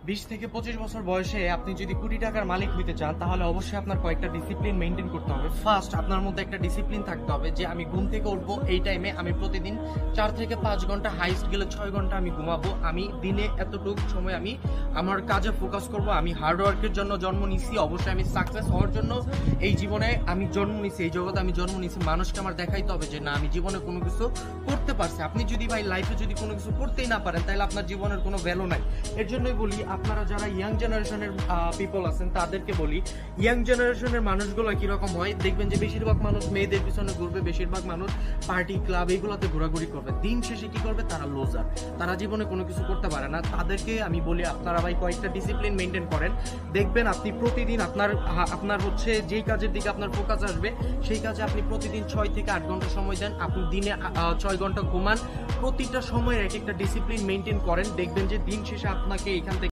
20 থেকে 25 বছর বয়সে আপনি যদি কোটি টাকার মালিক হইতে চান তাহলে অবশ্যই আপনার কয়েকটা ডিসিপ্লিন মেনটেন করতে হবে। ফার্স্ট, আপনার মধ্যে একটা ডিসিপ্লিন থাকতে হবে যে আমি ঘুম থেকে উঠবো এই টাইমে, আমি প্রতিদিন 4 থেকে 5 ঘন্টা, হাইস্ট গেলে 6 ঘন্টা আমি ঘুমাবো। আমি দিনে এতটুকু সময় আমি আমার কাজে ফোকাস করব। আমি হার্ড ওয়ার্কের জন্য জন্ম নিছি, অবশ্যই আমি সাকসেস হওয়ার জন্য এই জীবনে আমি জন্ম নিছি, এই জগতে আমি জন্ম নিছি। মানুষকে আমার দেখাইতে হবে যে না, আমি জীবনে কোনো কিছু করতে পারছি। আপনি যদি ভাই লাইফে যদি কোনো কিছু করতেই না পারেন তাহলে আপনার জীবনের কোনো ভ্যালু নাই। এর জন্যই বলি, আপনারা যারা ইয়াং জেনারেশনের পিপল আছেন তাদেরকে বলি, ইয়াং জেনারেশনের মানুষগুলো কিরকম হয় দেখবেন যে বেশিরভাগ মানুষ মেয়েদের পিছনে ঘুরবে, বেশিরভাগ মানুষ পার্টি ক্লাব এইগুলোতে ঘোরাঘুরি করবে। দিন শেষে কি করবে? তারা লোজার, তারা জীবনে কোনো কিছু করতে পারে না। তাদেরকে আমি বলি আপনারা ভাই কয়েকটা ডিসিপ্লিন মেনটেন করেন, দেখবেন আপনি প্রতিদিন আপনার হচ্ছে যেই কাজের দিকে আপনার ফোকাস আসবে সেই কাজে আপনি প্রতিদিন 6 থেকে 8 ঘন্টা সময় দেন। আপনি দিনে 6 ঘন্টা ঘুমান, প্রতিটা সময়ের এক একটা ডিসিপ্লিন মেনটেন করেন, দেখবেন যে দিন শেষে আপনাকে এখান থেকে